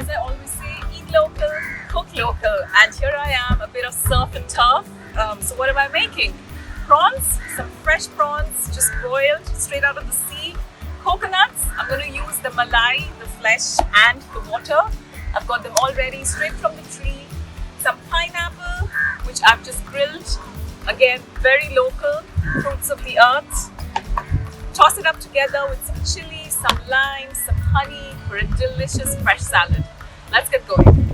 as I always say, eat local, cook local, and here I am, a bit of surf and turf. So what am I making? Prawns, some fresh prawns, just broiled straight out of the sea. Coconuts, I'm going to use the malai, the flesh and the water. I've got them all ready, straight from the tree. Some pineapple, which I've just grilled. Again, very local, fruits of the earth. Toss it up together with some chili, some lime, some honey for a delicious fresh salad. Let's get going.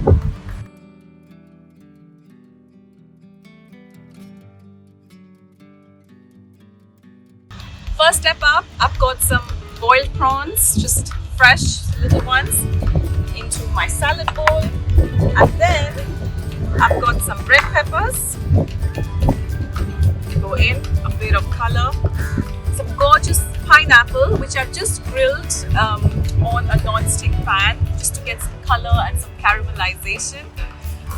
First step up, I've got some boiled prawns, just fresh little ones, into my salad bowl. And then I've got some red peppers. Go in, a bit of color. Some gorgeous pineapple, which I've just grilled on a non-stick pan, just to get some color and some caramelization.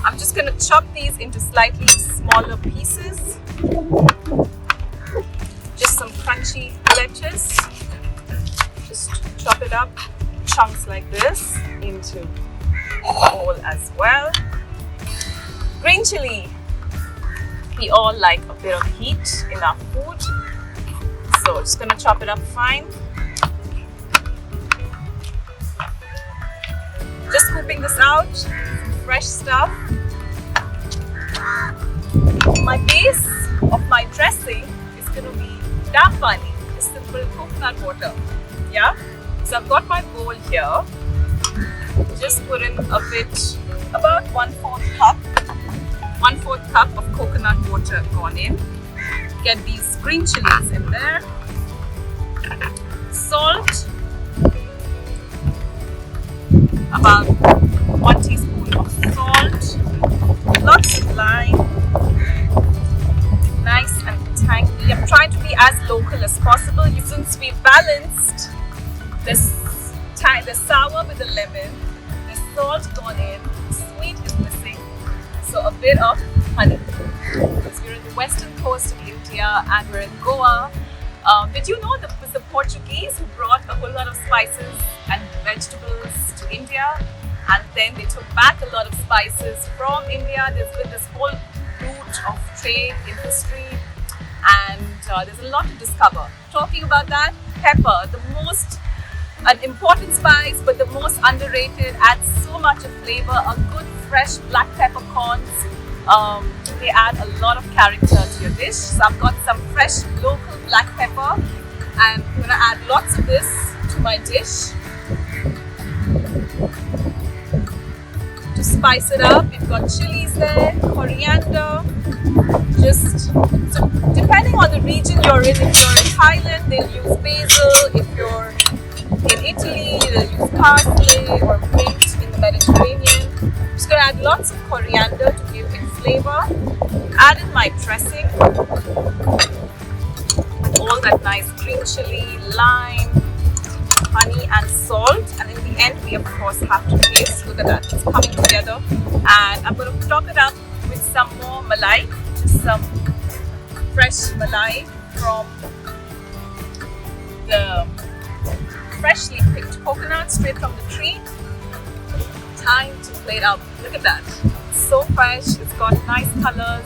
I'm just going to chop these into slightly smaller pieces. Just some crunchy lettuce. Just chop it up, chunks like this, into a bowl as well. Green chili. We all like a bit of heat in our food. So just gonna chop it up fine. Just scooping this out, fresh stuff. My base of my dressing is gonna be dam pani, just simple coconut water. Yeah? So I've got my bowl here. Just put in a bit, about 1/4 cup. 1/4 cup of coconut water gone in. Get these green chilies in there. Salt. About 1 teaspoon of salt. Lots of lime. Nice and tangy. I'm trying to be as local as possible. Since we balanced the sour with the lemon, the salt gone in, sweet is missing. So a bit of honey. Because we're in the western coast of India and we're in Goa. Did you know that it was the Portuguese who brought a whole lot of spices and vegetables to India, and then they took back a lot of spices from India? There's been this whole route of trade in history, and there's a lot to discover. Talking about that, pepper, an important spice, but the most underrated, adds so much of flavor. A good fresh black peppercorns, they add a lot of character to your dish. So I've got some fresh local black pepper, and I'm gonna add lots of this to my dish to spice it up. We've got chilies there, coriander. So depending on the region you're in, if you're in Thailand, they'll use basil. If you're in Italy, they'll use parsley or mint in the Mediterranean. I'm just going to add lots of coriander to give it flavor. Add in my dressing. All that nice green chili, lime, honey and salt. And in the end, we of course have to taste. Look at that, it's coming together. And I'm going to top it up with some more malai. Just some fresh malai from the freshly picked coconut straight from the tree. Time to plate out. Look at that. It's so fresh. It's got nice colors.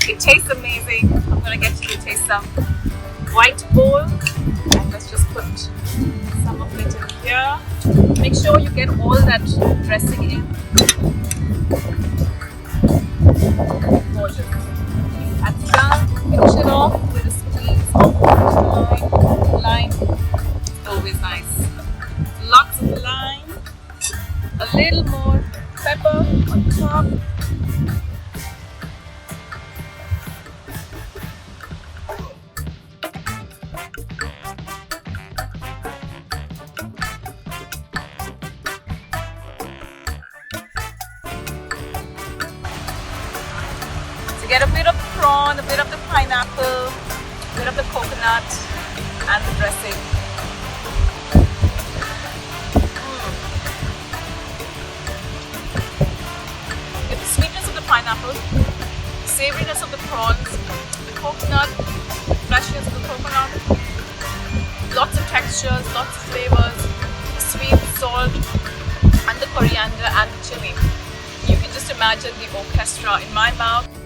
It tastes amazing. I'm gonna get you to taste some white bowl. And let's just put some of it in here. Make sure you get all that dressing in. Gorgeous. That's done. Finish it off with a squeeze of lime. Always nice. Lots of lime. A little more pepper on top. So get a bit of the prawn, a bit of the pineapple, a bit of the coconut, and the dressing. Pineapple, savoriness of the prawns, the coconut, the freshness of the coconut, lots of textures, lots of flavors, the sweet, salt, and the coriander. coriander and the chili. You can just imagine the orchestra in my mouth.